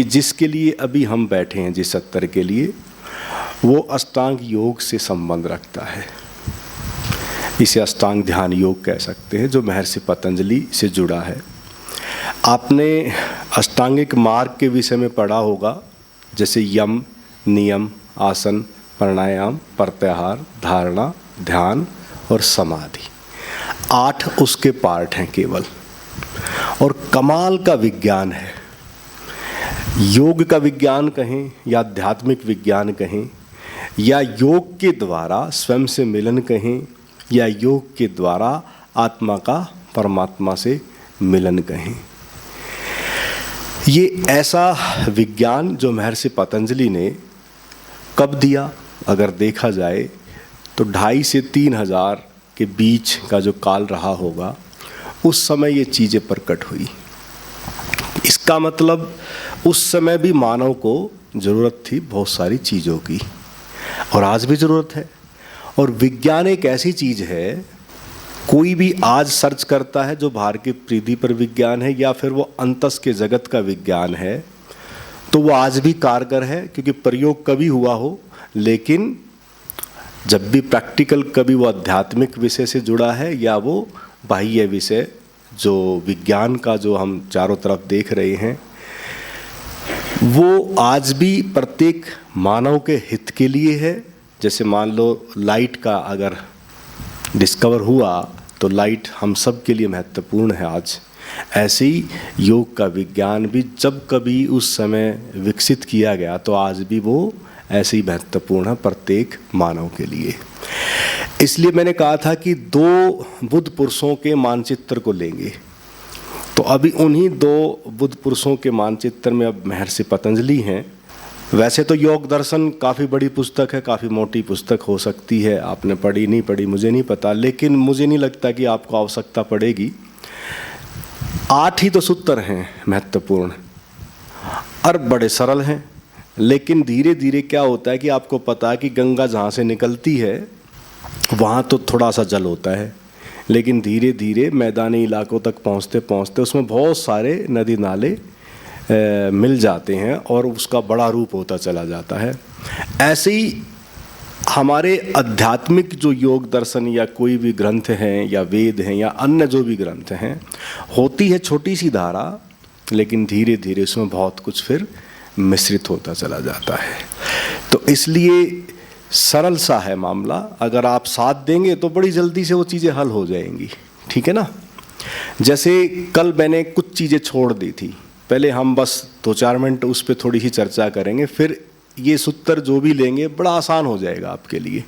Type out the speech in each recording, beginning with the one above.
कि जिसके लिए अभी हम बैठे हैं, जिस सत्र के लिए, वो अष्टांग योग से संबंध रखता है। इसे अष्टांग ध्यान योग कह सकते हैं, जो महर्षि पतंजलि से जुड़ा है। आपने अष्टांगिक मार्ग के विषय में पढ़ा होगा, जैसे यम, नियम, आसन, प्राणायाम, प्रत्याहार, धारणा, ध्यान और समाधि। 8 उसके पार्ट हैं केवल, और कमाल का विज्ञान है। योग का विज्ञान कहें या आध्यात्मिक विज्ञान कहें, या योग के द्वारा स्वयं से मिलन कहें, या योग के द्वारा आत्मा का परमात्मा से मिलन कहें, ये ऐसा विज्ञान जो महर्षि पतंजलि ने कब दिया, अगर देखा जाए तो 2500 से 3000 के बीच का जो काल रहा होगा, उस समय ये चीज़ें प्रकट हुई। इसका मतलब उस समय भी मानव को ज़रूरत थी बहुत सारी चीज़ों की, और आज भी ज़रूरत है। और विज्ञान एक ऐसी चीज़ है, कोई भी आज सर्च करता है जो बाहर की पृथ्वी पर विज्ञान है या फिर वो अंतस के जगत का विज्ञान है, तो वो आज भी कारगर है, क्योंकि प्रयोग कभी हुआ हो, लेकिन जब भी प्रैक्टिकल कभी वो आध्यात्मिक विषय से जुड़ा है या वो बाह्य विषय जो विज्ञान का जो हम चारों तरफ देख रहे हैं, वो आज भी प्रत्येक मानव के हित के लिए है। जैसे मान लो लाइट का अगर डिस्कवर हुआ तो लाइट हम सब के लिए महत्वपूर्ण है आज। ऐसे ही योग का विज्ञान भी जब कभी उस समय विकसित किया गया तो आज भी वो ऐसे ही महत्वपूर्ण है प्रत्येक मानव के लिए। इसलिए मैंने कहा था कि 2 बुद्ध पुरुषों के मानचित्र को लेंगे, तो अभी उन्हीं 2 बुद्ध पुरुषों के मानचित्र में अब महर्षि पतंजलि हैं। वैसे तो योग दर्शन काफ़ी बड़ी पुस्तक है, काफ़ी मोटी पुस्तक हो सकती है, आपने पढ़ी नहीं पढ़ी मुझे नहीं पता, लेकिन मुझे नहीं लगता कि आपको आवश्यकता पड़ेगी। 8 ही तो सूत्र हैं महत्वपूर्ण, और बड़े सरल हैं। लेकिन धीरे धीरे क्या होता है कि आपको पता है कि गंगा जहाँ से निकलती है वहाँ तो थोड़ा सा जल होता है, लेकिन धीरे धीरे मैदानी इलाकों तक पहुँचते पहुँचते उसमें बहुत सारे नदी नाले मिल जाते हैं और उसका बड़ा रूप होता चला जाता है। ऐसे ही हमारे आध्यात्मिक जो योग दर्शन या कोई भी ग्रंथ हैं या वेद हैं या अन्य जो भी ग्रंथ हैं, होती है छोटी सी धारा, लेकिन धीरे धीरे उसमें बहुत कुछ फिर मिश्रित होता चला जाता है। तो इसलिए सरल सा है मामला, अगर आप साथ देंगे तो बड़ी जल्दी से वो चीज़ें हल हो जाएंगी। ठीक है ना। जैसे कल मैंने कुछ चीज़ें छोड़ दी थी, पहले हम बस 2-4 मिनट उस पर थोड़ी सी चर्चा करेंगे, फिर ये सूत्र जो भी लेंगे बड़ा आसान हो जाएगा आपके लिए।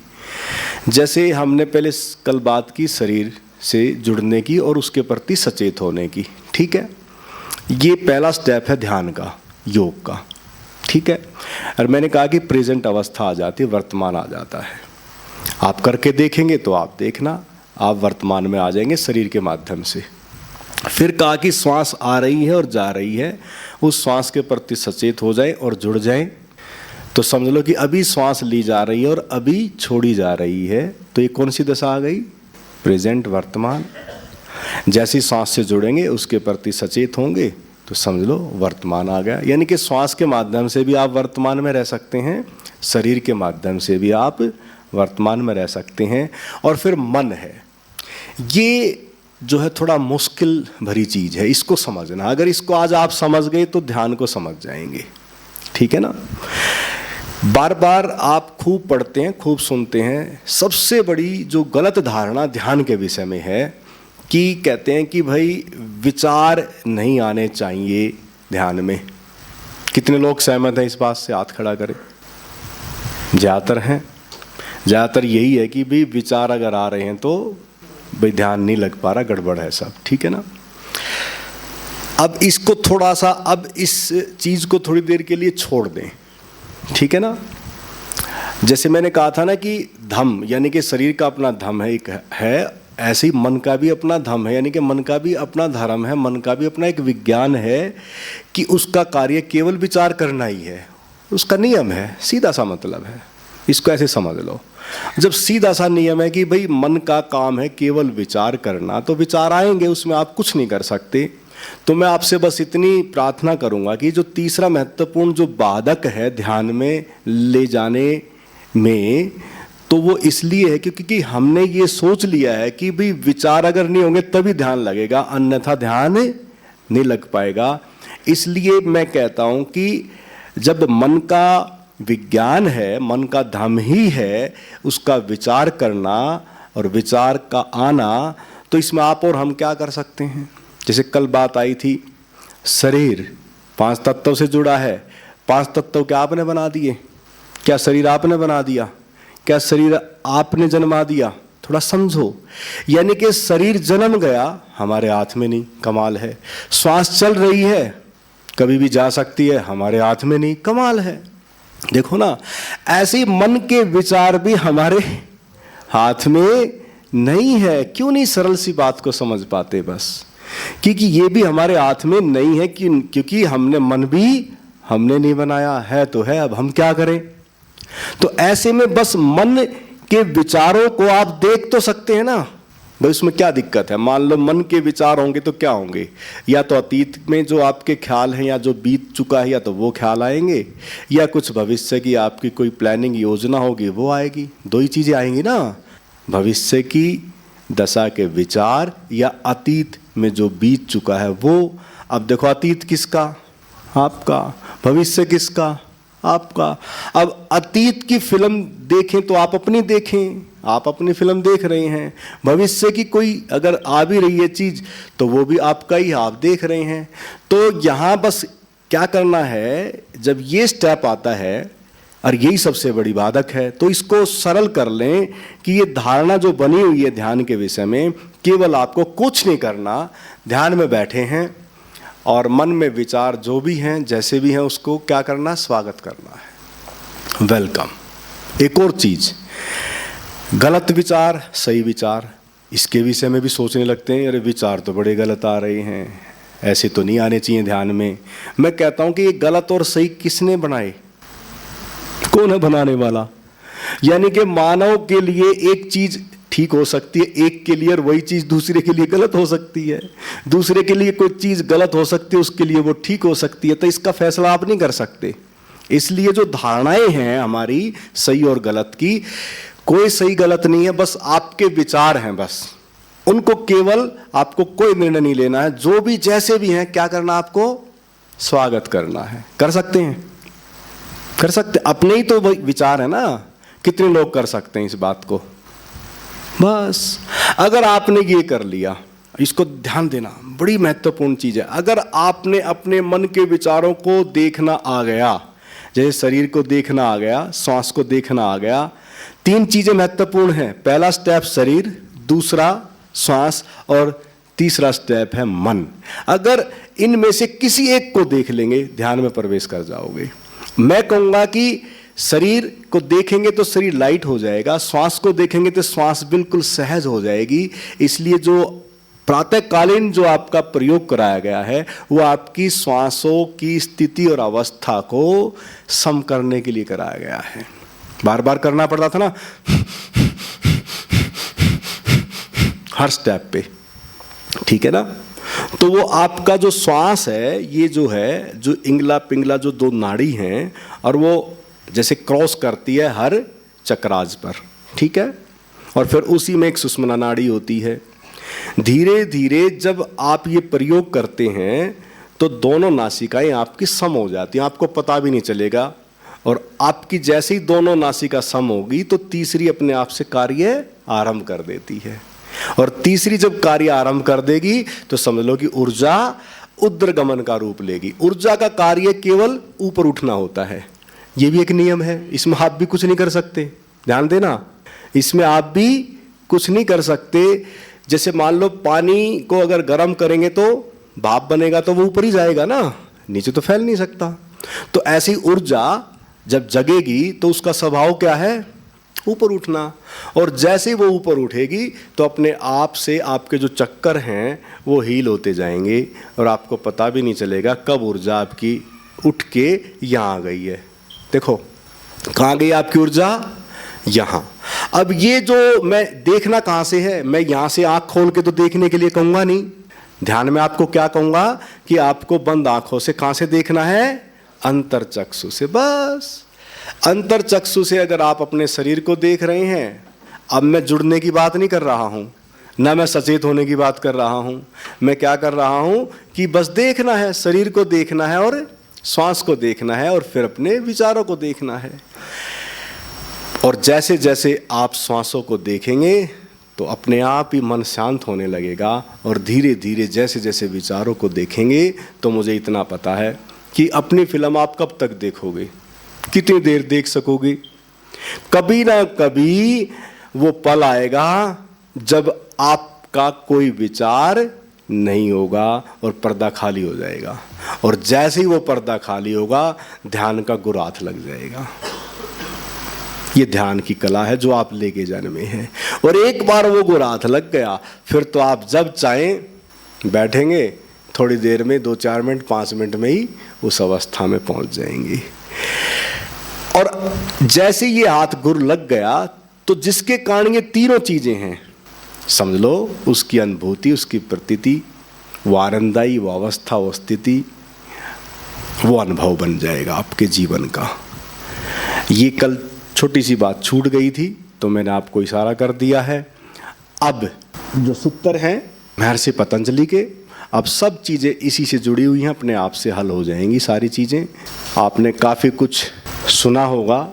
जैसे हमने पहले कल बात की शरीर से जुड़ने की और उसके प्रति सचेत होने की। ठीक है, ये पहला स्टेप है ध्यान का, योग का। ठीक है, और मैंने कहा कि प्रेजेंट अवस्था आ जाती है, वर्तमान आ जाता है। आप करके देखेंगे तो आप देखना, आप वर्तमान में आ जाएंगे शरीर के माध्यम से। फिर कहा कि श्वास आ रही है और जा रही है, उस श्वास के प्रति सचेत हो जाए और जुड़ जाए। तो समझ लो कि अभी श्वास ली जा रही है और अभी छोड़ी जा रही है, तो ये कौन सी दशा आ गई? प्रेजेंट, वर्तमान। जैसी श्वास से जुड़ेंगे उसके प्रति सचेत होंगे तो समझ लो वर्तमान आ गया। यानी कि श्वास के माध्यम से भी आप वर्तमान में रह सकते हैं, शरीर के माध्यम से भी आप वर्तमान में रह सकते हैं। और फिर मन है, ये जो है थोड़ा मुश्किल भरी चीज़ है, इसको समझना। अगर इसको आज आप समझ गए तो ध्यान को समझ जाएंगे। ठीक है ना। बार बार आप खूब पढ़ते हैं, खूब सुनते हैं। सबसे बड़ी जो गलत धारणा ध्यान के विषय में है कि कहते हैं कि भाई विचार नहीं आने चाहिए ध्यान में। कितने लोग सहमत हैं इस बात से? हाथ खड़ा करें। ज़्यादातर हैं। ज़्यादातर यही है कि भाई विचार अगर आ रहे हैं तो भाई ध्यान नहीं लग पा रहा, गड़बड़ है सब। ठीक है ना। अब इसको थोड़ा सा, अब इस चीज़ को थोड़ी देर के लिए छोड़ दें। ठीक है ना। जैसे मैंने कहा था ना कि धम्म यानी कि शरीर का अपना धम्म है, एक है, ऐसे ही मन का भी अपना धम्म है, यानी कि मन का भी अपना धर्म है, मन का भी अपना एक विज्ञान है कि उसका कार्य केवल विचार करना ही है, उसका नियम है। सीधा सा मतलब है, इसको ऐसे समझ लो। जब सीधा सा नियम है कि भाई मन का काम है केवल विचार करना, तो विचार आएंगे, उसमें आप कुछ नहीं कर सकते। तो मैं आपसे बस इतनी प्रार्थना करूंगा कि जो तीसरा महत्वपूर्ण जो बाधक है ध्यान में ले जाने में, तो वो इसलिए है क्योंकि हमने ये सोच लिया है कि भाई विचार अगर नहीं होंगे तभी ध्यान लगेगा, अन्यथा ध्यान नहीं लग पाएगा। इसलिए मैं कहता हूं कि जब मन का विज्ञान है, मन का धर्म ही है उसका विचार करना और विचार का आना, तो इसमें आप और हम क्या कर सकते हैं? जैसे कल बात आई थी, शरीर 5 तत्वों से जुड़ा है। 5 तत्व क्या आपने बना दिए? क्या शरीर आपने बना दिया? क्या शरीर आपने जन्मा दिया? थोड़ा समझो। यानी कि शरीर जन्म गया, हमारे हाथ में नहीं, कमाल है। श्वास चल रही है, कभी भी जा सकती है, हमारे हाथ में नहीं, कमाल है। देखो ना, ऐसे ही मन के विचार भी हमारे हाथ में नहीं है। क्यों नहीं सरल सी बात को समझ पाते? बस क्योंकि ये भी हमारे हाथ में नहीं है, क्योंकि हमने मन भी हमने नहीं बनाया है, तो है, अब हम क्या करें? तो ऐसे में बस मन के विचारों को आप देख तो सकते हैं ना भाई, उसमें क्या दिक्कत है? मान लो मन के विचार होंगे तो क्या होंगे? या तो अतीत में जो आपके ख्याल हैं या जो बीत चुका है, या तो वो ख्याल आएंगे, या कुछ भविष्य की आपकी कोई प्लानिंग योजना होगी वो आएगी। 2 ही चीजें आएंगी ना, भविष्य की दशा के विचार या अतीत में जो बीत चुका है वो। अब देखो, अतीत किसका? आपका। भविष्य किसका? आपका। अब अतीत की फिल्म देखें तो आप अपनी देखें, आप अपनी फिल्म देख रहे हैं। भविष्य की कोई अगर आ भी रही है चीज तो वो भी आपका ही, आप देख रहे हैं। तो यहाँ बस क्या करना है, जब ये स्टेप आता है, और यही सबसे बड़ी बाधक है, तो इसको सरल कर लें कि ये धारणा जो बनी हुई है ध्यान के विषय में, केवल आपको कुछ नहीं करना, ध्यान में बैठे हैं और मन में विचार जो भी हैं, जैसे भी हैं, उसको क्या करना? स्वागत करना है, वेलकम। एक और चीज, गलत विचार, सही विचार, इसके विषय में भी सोचने लगते हैं, अरे विचार तो बड़े गलत आ रहे हैं, ऐसे तो नहीं आने चाहिए ध्यान में। मैं कहता हूं कि ये गलत और सही किसने बनाए? कौन है बनाने वाला? यानी कि मानव के लिए एक चीज ठीक हो सकती है एक के लिए, और वही चीज दूसरे के लिए गलत हो सकती है। दूसरे के लिए कोई चीज गलत हो सकती है, उसके लिए वो ठीक हो सकती है। तो इसका फैसला आप नहीं कर सकते। इसलिए जो धारणाएं हैं हमारी सही और गलत की, कोई सही गलत नहीं है, बस आपके विचार हैं, बस उनको केवल आपको कोई निर्णय नहीं लेना है। जो भी जैसे भी हैं, क्या करना? आपको स्वागत करना है। कर सकते हैं? कर सकते। अपने ही तो विचार है ना, कितने लोग कर सकते हैं इस बात को? बस अगर आपने ये कर लिया, इसको ध्यान देना, बड़ी महत्वपूर्ण चीज है। अगर आपने अपने मन के विचारों को देखना आ गया, जैसे शरीर को देखना आ गया, श्वास को देखना आ गया, 3 चीजें महत्वपूर्ण हैं। पहला स्टेप शरीर, दूसरा श्वास, और तीसरा स्टेप है मन। अगर इनमें से किसी एक को देख लेंगे, ध्यान में प्रवेश कर जाओगे। मैं कहूंगा कि शरीर को देखेंगे तो शरीर लाइट हो जाएगा, श्वास को देखेंगे तो श्वास बिल्कुल सहज हो जाएगी। इसलिए जो प्रातःकालीन जो आपका प्रयोग कराया गया है, वो आपकी श्वासों की स्थिति और अवस्था को सम करने के लिए कराया गया है। बार बार करना पड़ता था ना हर स्टेप पे, ठीक है ना? तो वो आपका जो श्वास है, ये जो है, जो इंगला पिंगला जो 2 नाड़ी हैं, और वो जैसे क्रॉस करती है हर चक्राज पर, ठीक है? और फिर उसी में एक सुषुम्ना नाड़ी होती है। धीरे धीरे जब आप ये प्रयोग करते हैं तो दोनों नासिकाएं आपकी सम हो जाती हैं, आपको पता भी नहीं चलेगा। और आपकी जैसे ही दोनों नासिका सम होगी तो तीसरी अपने आप से कार्य आरंभ कर देती है। और तीसरी जब कार्य आरंभ कर देगी तो समझ लो कि ऊर्जा उद्रगमन का रूप लेगी। ऊर्जा का कार्य केवल ऊपर उठना होता है, ये भी एक नियम है। इसमें आप भी कुछ नहीं कर सकते, ध्यान देना, इसमें आप भी कुछ नहीं कर सकते। जैसे मान लो पानी को अगर गर्म करेंगे तो भाप बनेगा, तो वो ऊपर ही जाएगा ना, नीचे तो फैल नहीं सकता। तो ऐसी ऊर्जा जब जगेगी तो उसका स्वभाव क्या है? ऊपर उठना। और जैसे ही वो ऊपर उठेगी तो अपने आप से आपके जो चक्कर हैं वो हील होते जाएंगे, और आपको पता भी नहीं चलेगा कब ऊर्जा आपकी उठ के यहाँ आ गई है। देखो कहाँ गई आपकी ऊर्जा? यहाँ। अब ये जो मैं देखना कहाँ से है? मैं यहाँ से आँख खोल के तो देखने के लिए कहूँगा नहीं, ध्यान में आपको क्या कहूंगा कि आपको बंद आंखों से कहां से देखना है? अंतरचक्षु से। बस अंतरचक्षु से अगर आप अपने शरीर को देख रहे हैं, अब मैं जुड़ने की बात नहीं कर रहा हूं, ना मैं सचेत होने की बात कर रहा हूं, मैं क्या कर रहा हूं कि बस देखना है, शरीर को देखना है और श्वास को देखना है और फिर अपने विचारों को देखना है। और जैसे जैसे आप श्वासों को देखेंगे तो अपने आप ही मन शांत होने लगेगा और धीरे धीरे जैसे जैसे विचारों को देखेंगे तो मुझे इतना पता है कि अपनी फिल्म आप कब तक देखोगे, कितनी देर देख सकोगे? कभी ना कभी वो पल आएगा जब आपका कोई विचार नहीं होगा और पर्दा खाली हो जाएगा, और जैसे ही वो पर्दा खाली होगा ध्यान का गुराथ लग जाएगा। ये ध्यान की कला है जो आप लेके जाने में है, और एक बार वो गुराथ लग गया फिर तो आप जब चाहें बैठेंगे, थोड़ी देर में 2-4 मिनट 5 मिनट में ही उस अवस्था में पहुंच जाएंगे। और जैसे ये हाथ गुर लग गया तो जिसके कारण ये तीनों चीजें हैं, समझ लो, उसकी अनुभूति, उसकी प्रतीति, वो आनंदाई, वो अवस्था, वो स्थिति, वो अनुभव बन जाएगा आपके जीवन का। ये कल छोटी सी बात छूट गई थी तो मैंने आपको इशारा कर दिया है। अब जो सूत्र हैं महर्षि पतंजलि के, अब सब चीज़ें इसी से जुड़ी हुई हैं, अपने आप से हल हो जाएंगी सारी चीज़ें। आपने काफ़ी कुछ सुना होगा,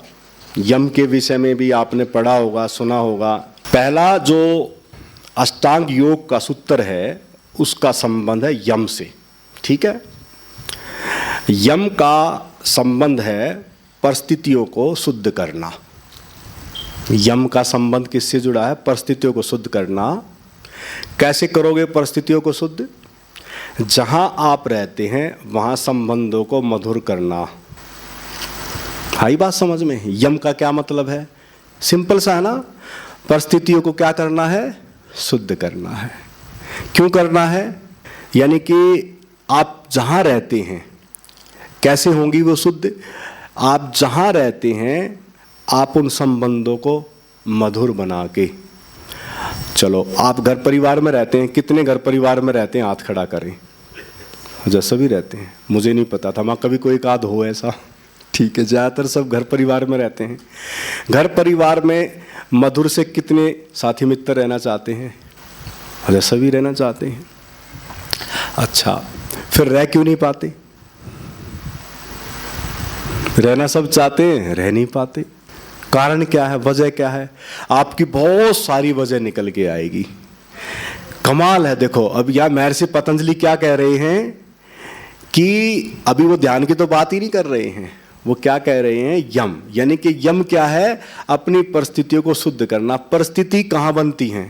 यम के विषय में भी आपने पढ़ा होगा, सुना होगा। पहला जो अष्टांग योग का सूत्र है उसका संबंध है यम से, ठीक है। यम का संबंध है परिस्थितियों को शुद्ध करना। यम का संबंध किससे जुड़ा है? परिस्थितियों को शुद्ध करना। कैसे करोगे परिस्थितियों को शुद्ध? जहां आप रहते हैं वहां संबंधों को मधुर करना। आई बात समझ में? यम का क्या मतलब है? सिंपल सा है ना। परिस्थितियों को क्या करना है? शुद्ध करना है। क्यों करना है? यानी कि आप जहां रहते हैं कैसे होंगी वो शुद्ध? आप जहां रहते हैं आप उन संबंधों को मधुर बना के, चलो आप घर परिवार में रहते हैं, कितने घर परिवार में रहते हैं? हाथ खड़ा करें। जैसा भी रहते हैं, मुझे नहीं पता था, मैं कभी कोई एकाध हो ऐसा, ठीक है। ज़्यादातर सब घर परिवार में रहते हैं। घर परिवार में मधुर से कितने साथी मित्र रहना चाहते हैं? जैसा भी रहना चाहते हैं। अच्छा, फिर रह क्यों नहीं पाते? रहना सब चाहते हैं, रह नहीं पाते। कारण क्या है? वजह क्या है? आपकी बहुत सारी वजह निकल के आएगी। कमाल है। देखो अब यह महर्षि पतंजलि क्या कह रहे हैं कि अभी वो ध्यान की तो बात ही नहीं कर रहे हैं, वो क्या कह रहे हैं? यम। यानी कि यम क्या है? अपनी परिस्थितियों को शुद्ध करना। परिस्थिति कहाँ बनती हैं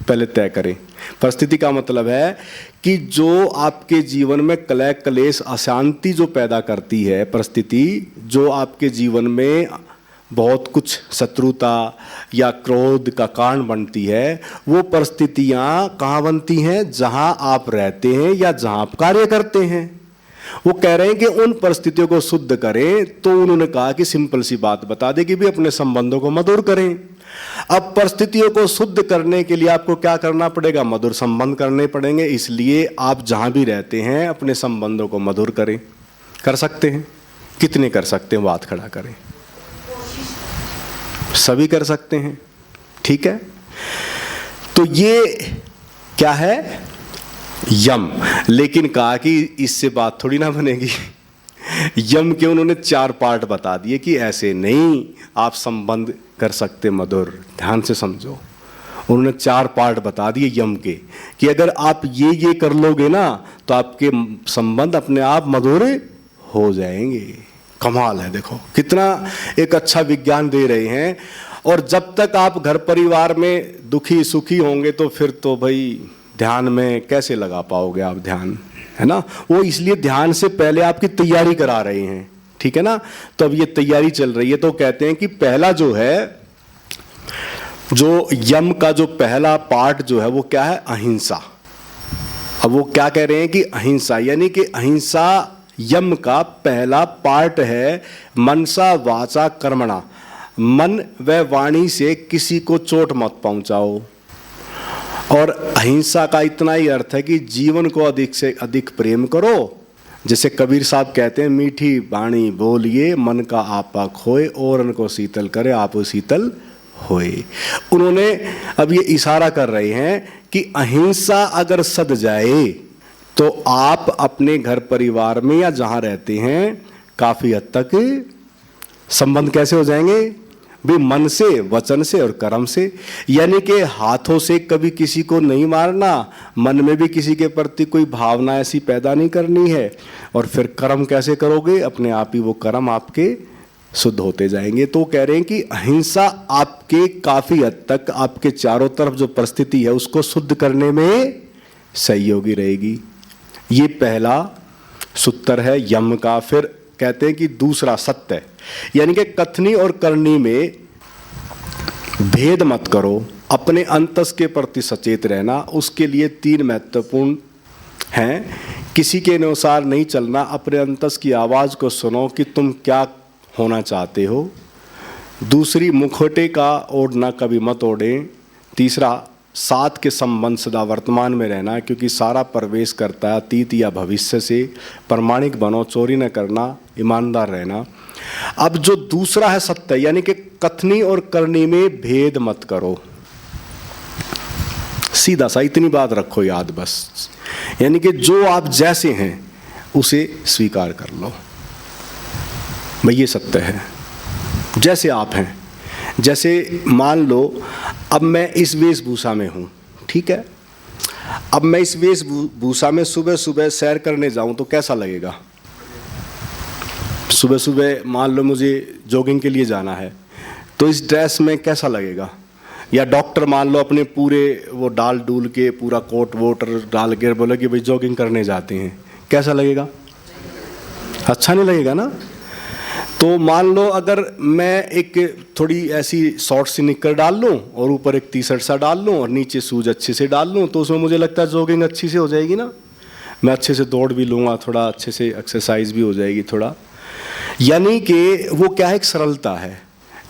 पहले तय करें। परिस्थिति का मतलब है कि जो आपके जीवन में कलह कलेश अशांति जो पैदा करती है, परिस्थिति जो आपके जीवन में बहुत कुछ शत्रुता या क्रोध का कारण बनती है, वो परिस्थितियां कहाँ बनती हैं? जहां आप रहते हैं या जहां आप कार्य करते हैं। वो कह रहे हैं कि उन परिस्थितियों को शुद्ध करें। तो उन्होंने कहा कि सिंपल सी बात बता दे कि भी अपने संबंधों को मधुर करें। अब परिस्थितियों को शुद्ध करने के लिए आपको क्या करना पड़ेगा? मधुर संबंध करने पड़ेंगे। इसलिए आप जहां भी रहते हैं अपने संबंधों को मधुर करें। कर सकते हैं? कितने कर सकते हैं? बात खड़ा करें। सभी कर सकते हैं, ठीक है। तो ये क्या है? यम। लेकिन कहा कि इससे बात थोड़ी ना बनेगी। यम के उन्होंने 4 पार्ट बता दिए कि ऐसे नहीं आप संबंध कर सकते मधुर। ध्यान से समझो, उन्होंने 4 पार्ट बता दिए यम के कि अगर आप ये कर लोगे ना तो आपके संबंध अपने आप मधुर हो जाएंगे। कमाल है। देखो कितना एक अच्छा विज्ञान दे रहे हैं। और जब तक आप घर परिवार में दुखी सुखी होंगे तो फिर तो भाई ध्यान में कैसे लगा पाओगे आप ध्यान, है ना। वो इसलिए ध्यान से पहले आपकी तैयारी करा रहे हैं, ठीक है ना। तो अब ये तैयारी चल रही है। तो कहते हैं कि पहला जो है, जो यम का जो पहला पार्ट जो है वो क्या है? अहिंसा। अब वो क्या कह रहे हैं कि अहिंसा, यानी कि अहिंसा यम का पहला पार्ट है। मनसा वाचा कर्मणा, मन व वाणी से किसी को चोट मत पहुंचाओ। और अहिंसा का इतना ही अर्थ है कि जीवन को अधिक से अधिक प्रेम करो। जैसे कबीर साहब कहते हैं, मीठी बाणी बोलिए मन का आपा खोए, और उनको शीतल करे आप शीतल होए। उन्होंने अब ये इशारा कर रहे हैं कि अहिंसा अगर सद जाए तो आप अपने घर परिवार में या जहां रहते हैं काफी हद तक संबंध कैसे हो जाएंगे भी, मन से, वचन से और कर्म से। यानी कि हाथों से कभी किसी को नहीं मारना, मन में भी किसी के प्रति कोई भावना ऐसी पैदा नहीं करनी है। और फिर कर्म कैसे करोगे, अपने आप ही वो कर्म आपके शुद्ध होते जाएंगे। तो कह रहे हैं कि अहिंसा आपके काफी हद तक आपके चारों तरफ जो परिस्थिति है उसको शुद्ध करने में सहयोगी रहेगी। ये पहला सूत्र है यम का। फिर कहते हैं कि दूसरा सत्य, यानी कि कथनी और करनी में भेद मत करो, अपने अंतस के प्रति सचेत रहना। उसके लिए 3 महत्वपूर्ण हैं। किसी के अनुसार नहीं चलना, अपने अंतस की आवाज़ को सुनो कि तुम क्या होना चाहते हो। दूसरी, मुखौटे का ओढ़ना कभी मत ओढ़ें। तीसरा, साथ के संबंध सदा वर्तमान में रहना, क्योंकि सारा प्रवेश करता है अतीत या भविष्य से। प्रामाणिक बनो, चोरी न करना, ईमानदार रहना। अब जो दूसरा है सत्य, यानी कि कथनी और करनी में भेद मत करो। सीधा सा इतनी बात रखो याद बस, यानी कि जो आप जैसे हैं उसे स्वीकार कर लो। भाई ये सत्य है, जैसे आप हैं। जैसे मान लो अब मैं इस वेशभूषा में हूँ, ठीक है। अब मैं इस वेशभूषा में सुबह सुबह सैर करने जाऊँ तो कैसा लगेगा। सुबह सुबह मान लो मुझे जॉगिंग के लिए जाना है तो इस ड्रेस में कैसा लगेगा। या डॉक्टर मान लो अपने पूरे वो डाल डूल के पूरा कोट वोट डाल के बोले कि भाई जॉगिंग करने जाते हैं, कैसा लगेगा। अच्छा नहीं लगेगा ना। तो मान लो अगर मैं एक थोड़ी ऐसी शॉर्ट सी निक्कर डाल लूँ और ऊपर एक टी शर्ट सा डाल लूँ और नीचे शूज अच्छे से डाल लूँ तो उसमें मुझे लगता है जॉगिंग अच्छी से हो जाएगी ना। मैं अच्छे से दौड़ भी लूँगा, थोड़ा अच्छे से एक्सरसाइज भी हो जाएगी थोड़ा। यानी कि वो क्या है, एक सरलता है।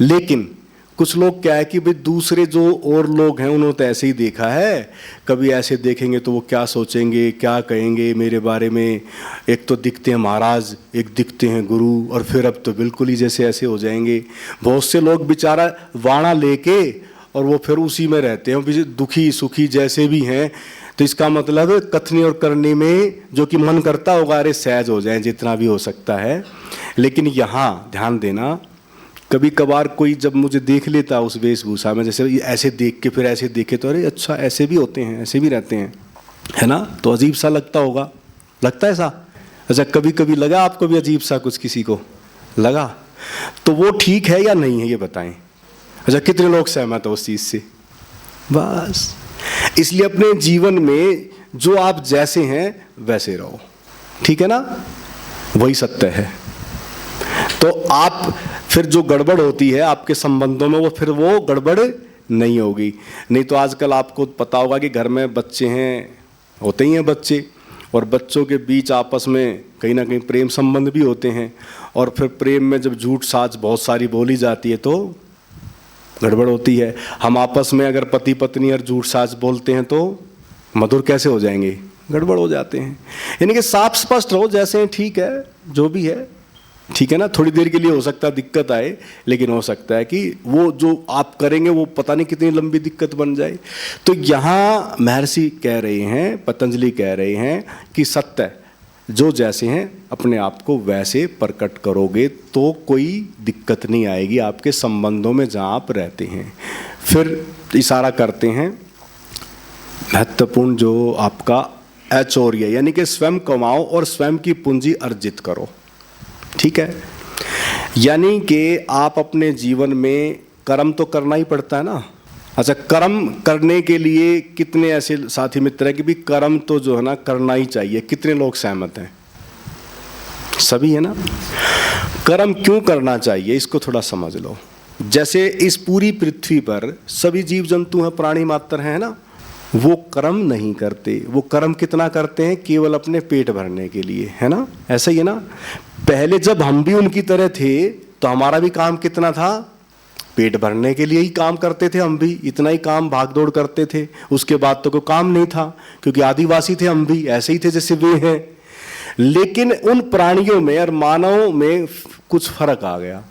लेकिन कुछ लोग क्या है कि भाई दूसरे जो और लोग हैं उन्होंने तो ऐसे ही देखा है, कभी ऐसे देखेंगे तो वो क्या सोचेंगे, क्या कहेंगे मेरे बारे में। एक तो दिखते हैं महाराज, एक दिखते हैं गुरु, और फिर अब तो बिल्कुल ही जैसे ऐसे हो जाएंगे। बहुत से लोग बेचारा वाणा लेके और वो फिर उसी में रहते हैं, दुखी सुखी जैसे भी हैं। तो इसका मतलब कथनी और करनी में जो कि मन करता होगा अरे सहज हो जाए जितना भी हो सकता है। लेकिन यहाँ ध्यान देना, कभी कभार कोई जब मुझे देख लेता उस वेशभूषा में, जैसे ऐसे देख के फिर ऐसे देखे तो अरे अच्छा ऐसे भी होते हैं, ऐसे भी रहते हैं, है ना। तो अजीब सा लगता होगा, लगता है ऐसा। अच्छा कभी कभी लगा आपको भी अजीब सा कुछ किसी को लगा, तो वो ठीक है या नहीं है ये बताएं। अच्छा कितने लोग सहमत हो उस चीज़ से। बस इसलिए अपने जीवन में जो आप जैसे हैं वैसे रहो, ठीक है ना, वही सत्य है। तो आप फिर जो गड़बड़ होती है आपके संबंधों में वो फिर वो गड़बड़ नहीं होगी। नहीं तो आजकल आपको पता होगा कि घर में बच्चे हैं, होते ही हैं बच्चे, और बच्चों के बीच आपस में कहीं ना कहीं प्रेम संबंध भी होते हैं। और फिर प्रेम में जब झूठ साच बहुत सारी बोली जाती है तो गड़बड़ होती है। हम आपस में अगर पति पत्नी और झूठ साच बोलते हैं तो मधुर कैसे हो जाएंगे, गड़बड़ हो जाते हैं। यानी कि साफ स्पष्ट रहो, जैसे हैं ठीक है, जो भी है ठीक है ना। थोड़ी देर के लिए हो सकता है दिक्कत आए, लेकिन हो सकता है कि वो जो आप करेंगे वो पता नहीं कितनी लंबी दिक्कत बन जाए। तो यहाँ महर्षि कह रहे हैं, पतंजलि कह रहे हैं कि सत्य जो जैसे हैं अपने आप को वैसे प्रकट करोगे तो कोई दिक्कत नहीं आएगी आपके संबंधों में जहाँ आप रहते हैं। फिर इशारा करते हैं महत्वपूर्ण जो आपका ऐश्वर्य, यानी कि स्वयं कमाओ और स्वयं की पूंजी अर्जित करो, ठीक है। यानी कि आप अपने जीवन में कर्म तो करना ही पड़ता है ना। अच्छा कर्म करने के लिए कितने ऐसे साथी मित्र हैं कि भी कर्म तो जो है ना करना ही चाहिए, कितने लोग सहमत हैं, सभी है ना। कर्म क्यों करना चाहिए इसको थोड़ा समझ लो। जैसे इस पूरी पृथ्वी पर सभी जीव जंतु हैं, प्राणी मात्र हैं ना, वो कर्म नहीं करते। वो कर्म कितना करते हैं, केवल अपने पेट भरने के लिए, है ना। ऐसा ही है ना। पहले जब हम भी उनकी तरह थे तो हमारा भी काम कितना था, पेट भरने के लिए ही काम करते थे हम भी, इतना ही काम भागदौड़ करते थे, उसके बाद तो कोई काम नहीं था, क्योंकि आदिवासी थे हम भी, ऐसे ही थे जैसे वे हैं। लेकिन उन प्राणियों में और मानव में कुछ फर्क आ गया।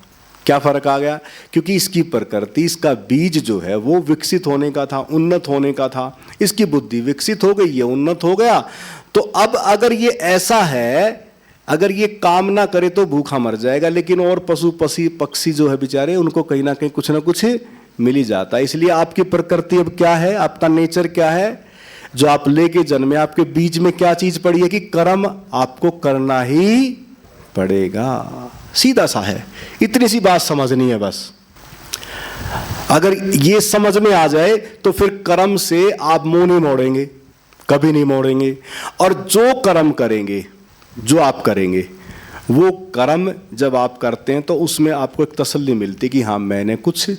क्या फर्क आ गया? क्योंकि इसकी प्रकृति, इसका बीज जो है वो विकसित होने का था, उन्नत होने का था। इसकी बुद्धि विकसित हो गई, ये उन्नत हो गया। तो अब अगर ये ऐसा है, अगर ये काम ना करे तो भूखा मर जाएगा, लेकिन और पशु पक्षी जो है बेचारे, उनको कहीं ना कुछ मिल ही जाता है। इसलिए आपकी प्रकृति अब क्या है, आपका नेचर क्या है, जो आप लेके जन्मे, आपके बीज में क्या चीज पड़ी है कि कर्म आपको करना ही पड़ेगा। सीधा सा है, इतनी सी बात समझनी है बस। अगर ये समझ में आ जाए तो फिर कर्म से आप मुंह नहीं मोड़ेंगे, कभी नहीं मोड़ेंगे। और जो कर्म करेंगे, जो आप करेंगे, वो कर्म जब आप करते हैं तो उसमें आपको एक तसल्ली मिलती है कि हाँ मैंने कुछ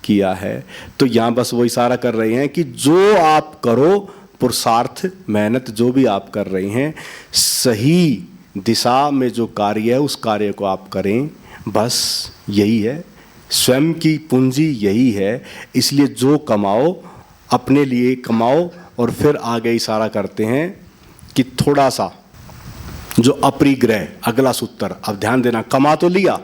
किया है। तो यहाँ बस वो इशारा कर रहे हैं कि जो आप करो, पुरुषार्थ, मेहनत जो भी आप कर रहे हैं, सही दिशा में जो कार्य है उस कार्य को आप करें, बस यही है। स्वयं की पूंजी यही है। इसलिए जो कमाओ अपने लिए कमाओ। और फिर आगे इशारा करते हैं कि थोड़ा सा जो अपरिग्रह, अगला सूत्र, अब ध्यान देना, कमा तो लिया,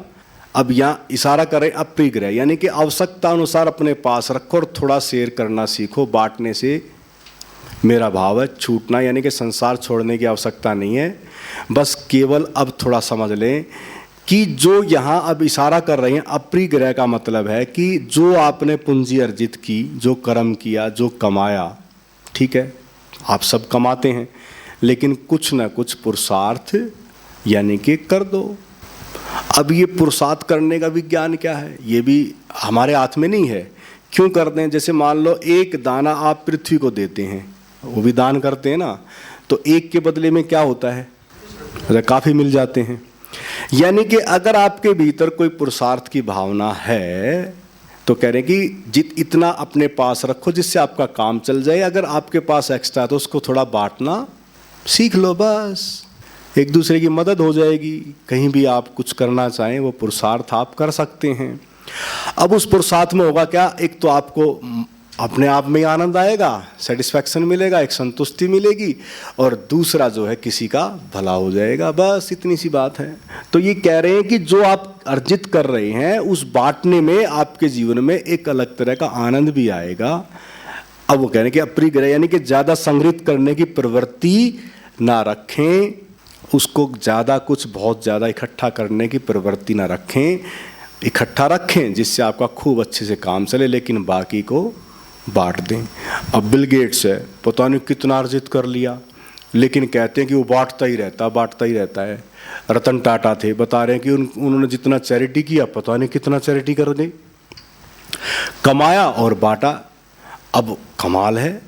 अब यहाँ इशारा करें अपरिग्रह, यानी कि आवश्यकता अनुसार अपने पास रखो और थोड़ा शेयर करना सीखो। बांटने से मेरा भाव है छूटना, यानी कि संसार छोड़ने की आवश्यकता नहीं है। बस केवल अब थोड़ा समझ लें कि जो यहाँ अब इशारा कर रहे हैं अपरिग्रह का मतलब है कि जो आपने पूंजी अर्जित की, जो कर्म किया, जो कमाया, ठीक है, आप सब कमाते हैं, लेकिन कुछ ना कुछ पुरुषार्थ यानी कि कर दो। अब ये पुरुषार्थ करने का विज्ञान क्या है, ये भी हमारे हाथ में नहीं है। क्यों करते हैं? जैसे मान लो एक दाना आप पृथ्वी को देते हैं, वो भी दान करते हैं ना, तो एक के बदले में क्या होता है, काफ़ी मिल जाते हैं। यानी कि अगर आपके भीतर कोई पुरुषार्थ की भावना है तो कह रहे हैं कि इतना अपने पास रखो जिससे आपका काम चल जाए। अगर आपके पास एक्स्ट्रा तो उसको थोड़ा बांटना सीख लो, बस एक दूसरे की मदद हो जाएगी। कहीं भी आप कुछ करना चाहें वो पुरुषार्थ आप कर सकते हैं। अब उस पुरुषार्थ में होगा क्या, एक तो आपको अपने आप में आनंद आएगा, सेटिस्फैक्शन मिलेगा, एक संतुष्टि मिलेगी, और दूसरा जो है किसी का भला हो जाएगा। बस इतनी सी बात है। तो ये कह रहे हैं कि जो आप अर्जित कर रहे हैं उस बांटने में आपके जीवन में एक अलग तरह का आनंद भी आएगा। अब वो कह रहे हैं कि अपरिग्रह यानी कि ज़्यादा संग्रहित करने की प्रवृत्ति ना रखें, उसको ज़्यादा कुछ बहुत ज़्यादा इकट्ठा करने की प्रवृत्ति ना रखें। इकट्ठा रखें जिससे आपका खूब अच्छे से काम चले, लेकिन बाकी को बांट दें। अब बिल गेट्स है, पता नहीं कितना अर्जित कर लिया, लेकिन कहते हैं कि वो बांटता ही रहता है। रतन टाटा थे, बता रहे हैं कि उन्होंने जितना चैरिटी किया, पता नहीं कितना चैरिटी कर गई, कमाया और बांटा। अब कमाल है,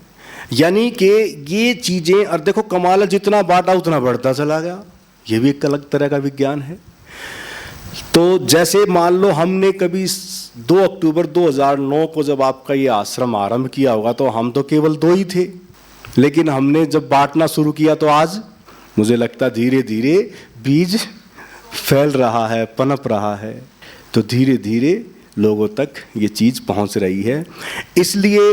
यानी कि ये चीज़ें, और देखो कमाल है, जितना बांटा उतना बढ़ता चला गया। ये भी एक अलग तरह का विज्ञान है। तो जैसे मान लो हमने कभी 2 अक्टूबर 2009 को जब आपका ये आश्रम आरंभ किया होगा तो हम तो केवल 2 ही थे, लेकिन हमने जब बांटना शुरू किया तो आज मुझे लगता धीरे धीरे बीज फैल रहा है, पनप रहा है। तो धीरे धीरे लोगों तक ये चीज़ पहुंच रही है। इसलिए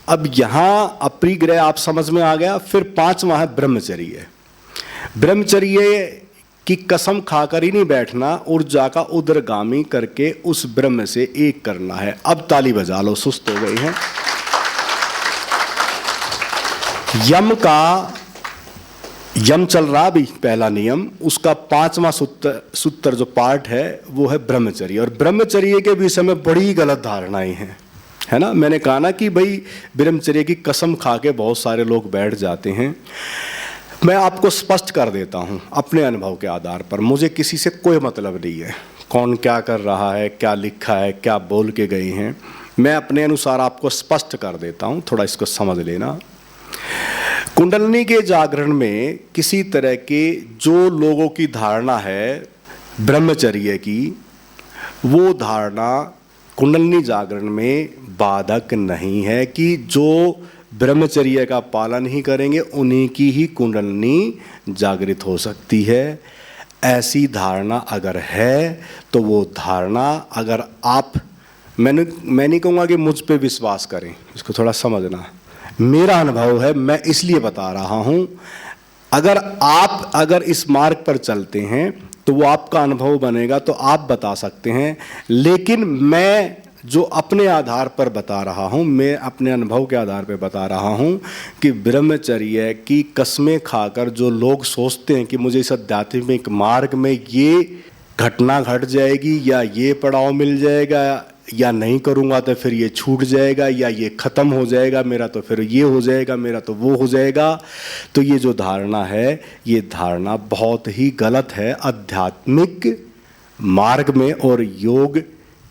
अब यहाँ अपरिग्रह आप समझ में आ गया। फिर 5वां है ब्रह्मचर्य। ब्रह्मचर्य की कसम खाकर ही नहीं बैठना, ऊर्जा का उदरगामी करके उस ब्रह्म से एक करना है। अब ताली बजा लो, सुस्त हो गई हैं। यम चल रहा भी पहला नियम, उसका 5वां सूत्र जो पार्ट है वो है ब्रह्मचर्य। और ब्रह्मचर्य के विषय में बड़ी गलत धारणाएं हैं, है ना। मैंने कहा ना कि भाई ब्रह्मचर्य की कसम खा के बहुत सारे लोग बैठ जाते हैं। मैं आपको स्पष्ट कर देता हूँ अपने अनुभव के आधार पर, मुझे किसी से कोई मतलब नहीं है कौन क्या कर रहा है, क्या लिखा है, क्या बोल के गए हैं। मैं अपने अनुसार आपको स्पष्ट कर देता हूँ, थोड़ा इसको समझ लेना। कुंडलिनी के जागरण में किसी तरह के जो लोगों की धारणा है ब्रह्मचर्य की, वो धारणा कुंडलिनी जागरण में बाधक नहीं है कि जो ब्रह्मचर्य का पालन ही करेंगे उन्हीं की ही कुंडलिनी जागृत हो सकती है। ऐसी धारणा अगर है तो वो धारणा, अगर आप मैं नहीं कहूँगा कि मुझ पे विश्वास करें, इसको थोड़ा समझना। मेरा अनुभव है, मैं इसलिए बता रहा हूँ। अगर इस मार्ग पर चलते हैं तो वो आपका अनुभव बनेगा, तो आप बता सकते हैं। लेकिन मैं जो अपने आधार पर बता रहा हूँ, मैं अपने अनुभव के आधार पर बता रहा हूँ कि ब्रह्मचर्य की कस्में खाकर जो लोग सोचते हैं कि मुझे इस आध्यात्मिक मार्ग में ये घटना घट जाएगी या ये पड़ाव मिल जाएगा या नहीं करूँगा तो फिर ये छूट जाएगा या ये ख़त्म हो जाएगा मेरा, तो फिर ये हो जाएगा मेरा, तो वो हो जाएगा, तो ये जो धारणा है, ये धारणा बहुत ही गलत है। आध्यात्मिक मार्ग में और योग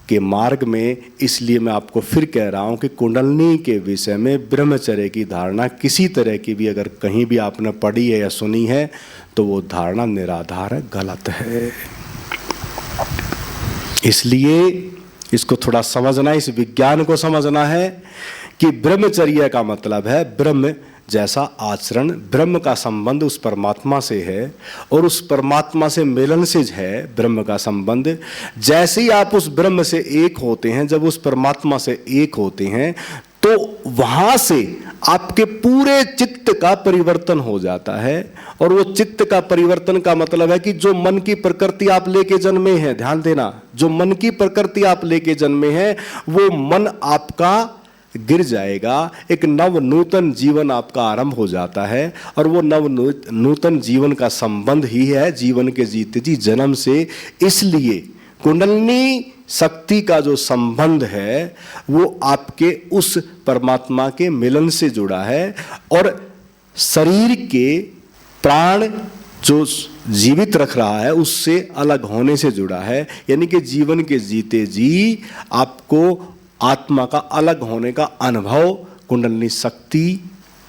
के मार्ग में, इसलिए मैं आपको फिर कह रहा हूँ कि कुंडलिनी के विषय में ब्रह्मचर्य की धारणा किसी तरह की भी अगर कहीं भी आपने पढ़ी है या सुनी है तो वो धारणा निराधार है, गलत है। इसलिए इसको थोड़ा समझना, इस विज्ञान को समझना है कि ब्रह्मचर्य का मतलब है ब्रह्म जैसा आचरण। ब्रह्म का संबंध उस परमात्मा से है और उस परमात्मा से मिलन से है ब्रह्म का संबंध। जैसे ही आप उस ब्रह्म से एक होते हैं, जब उस परमात्मा से एक होते हैं, तो वहां से आपके पूरे चित्त का परिवर्तन हो जाता है। और वो चित्त का परिवर्तन का मतलब है कि जो मन की प्रकृति आप लेके जन्मे हैं, ध्यान देना, जो मन की प्रकृति आप लेके जन्मे हैं, वो मन आपका गिर जाएगा, एक नव नूतन जीवन आपका आरंभ हो जाता है। और वो नव नूतन जीवन का संबंध ही है जीवन के जीते जी जन्म से। इसलिए कुंडलिनी शक्ति का जो संबंध है वो आपके उस परमात्मा के मिलन से जुड़ा है और शरीर के प्राण जो जीवित रख रहा है उससे अलग होने से जुड़ा है। यानी कि जीवन के जीते जी आपको आत्मा का अलग होने का अनुभव कुंडलिनी शक्ति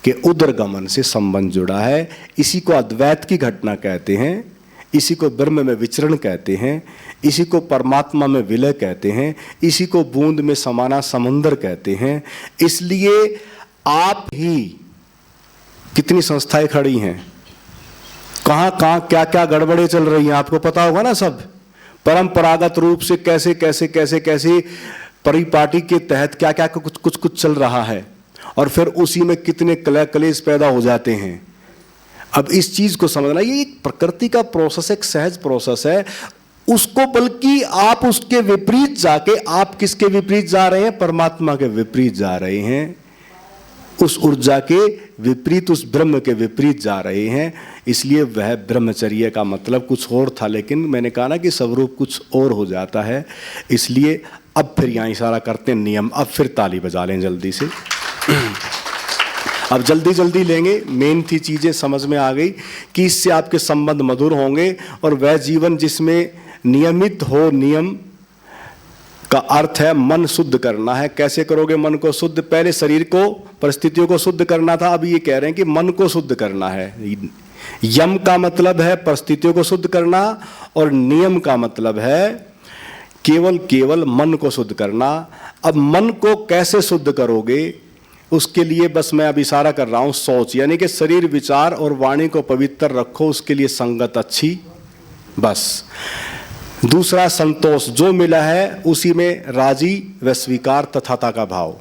के उदरगमन से संबंध जुड़ा है। इसी को अद्वैत की घटना कहते हैं, इसी को ब्रह्म में विचरण कहते हैं, इसी को परमात्मा में विलय कहते हैं, इसी को बूंद में समाना समुंदर कहते हैं। इसलिए आप ही कितनी संस्थाएं खड़ी हैं, कहाँ कहाँ क्या क्या गड़बड़े चल रही हैं, आपको पता होगा ना सब। परंपरागत रूप से कैसे कैसे कैसे कैसे परिपाटी के तहत क्या क्या कुछ चल रहा है और फिर उसी में कितने कलेश पैदा हो जाते हैं। अब इस चीज को समझना, ये एक प्रकृति का प्रोसेस, एक सहज प्रोसेस है। उसको बल्कि आप उसके विपरीत जाके, आप किसके विपरीत जा रहे हैं? परमात्मा के विपरीत जा रहे हैं, उस ऊर्जा के विपरीत, उस ब्रह्म के विपरीत जा रहे हैं। इसलिए वह ब्रह्मचर्य का मतलब कुछ और था, लेकिन मैंने कहा ना कि स्वरूप कुछ और हो जाता है। इसलिए अब फिर यहाँ इशारा करते हैं नियम। अब फिर ताली बजा लें जल्दी से। अब जल्दी जल्दी लेंगे, मेन थी चीज़ें समझ में आ गई कि इससे आपके संबंध मधुर होंगे और वह जीवन जिसमें नियमित हो। नियम का अर्थ है मन शुद्ध करना है। कैसे करोगे मन को शुद्ध? पहले शरीर को, परिस्थितियों को शुद्ध करना था, अब ये कह रहे हैं कि मन को शुद्ध करना है। यम का मतलब है परिस्थितियों को शुद्ध करना और नियम का मतलब है केवल मन को शुद्ध करना। अब मन को कैसे शुद्ध करोगे? उसके लिए बस मैं अब इशारा कर रहा हूं सोच, यानी कि शरीर, विचार और वाणी को पवित्र रखो, उसके लिए संगत अच्छी, बस। दूसरा संतोष, जो मिला है उसी में राजी व स्वीकार तथाता का भाव।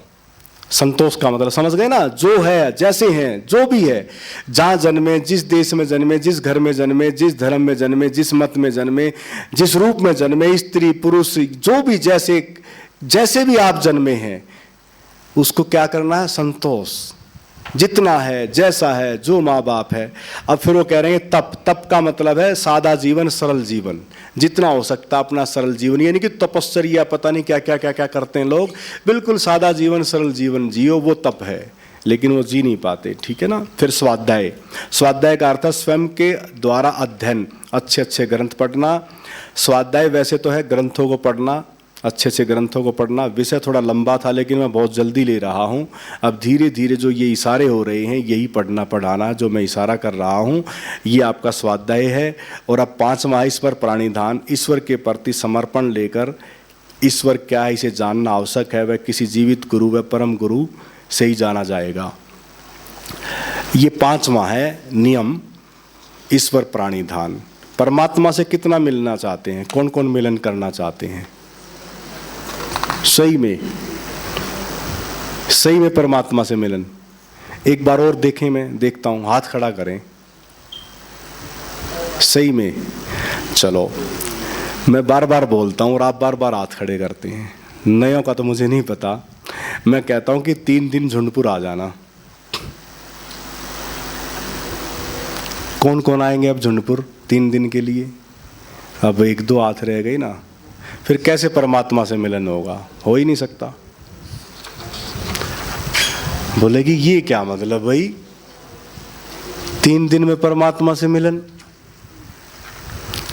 संतोष का मतलब समझ गए ना? जो है, जैसे हैं, जो भी है, जहाँ जन्मे, जिस देश में जन्मे, जिस घर में जन्मे, जिस धर्म में जन्मे, जिस मत में जन्मे, जिस रूप में जन्मे, स्त्री पुरुष, जो भी जैसे भी आप जन्मे हैं, उसको क्या करना है? संतोष। जितना है, जैसा है, जो माँ बाप है। अब फिर वो कह रहे हैं तप का मतलब है सादा जीवन, सरल जीवन, जितना हो सकता अपना सरल जीवन, यानी कि तपस्या, पता नहीं क्या क्या क्या क्या करते हैं लोग, बिल्कुल सादा जीवन, सरल जीवन जियो, वो तप है, लेकिन वो जी नहीं पाते, ठीक है ना। फिर स्वाध्याय का अर्थ है स्वयं के द्वारा अध्ययन, अच्छे अच्छे ग्रंथ पढ़ना। स्वाध्याय वैसे तो है ग्रंथों को पढ़ना, अच्छे अच्छे ग्रंथों को पढ़ना। विषय थोड़ा लंबा था लेकिन मैं बहुत जल्दी ले रहा हूँ। अब धीरे धीरे जो ये इशारे हो रहे हैं, यही पढ़ना पढ़ाना जो मैं इशारा कर रहा हूँ, ये आपका स्वाध्याय है। और अब 5वां ईश्वर प्राणिधान, ईश्वर के प्रति समर्पण लेकर ईश्वर क्या है इसे जानना आवश्यक है। वह किसी जीवित गुरु व परम गुरु से ही जाना जाएगा। ये 5वां है नियम, ईश्वर प्राणिधान। परमात्मा से कितना मिलना चाहते हैं? कौन कौन मिलन करना चाहते हैं? सही में परमात्मा से मिलन। एक बार और देखें, मैं देखता हूं, हाथ खड़ा करें। सही में, चलो मैं बार बार बोलता हूं और आप बार बार हाथ खड़े करते हैं। नयों का तो मुझे नहीं पता, मैं कहता हूं कि 3 दिन झुंडपुर आ जाना। कौन कौन आएंगे अब झुंडपुर 3 दिन के लिए? अब 1-2 हाथ रह गए ना, फिर कैसे परमात्मा से मिलन होगा? हो ही नहीं सकता। बोलेगी ये क्या मतलब भाई, 3 दिन में परमात्मा से मिलन?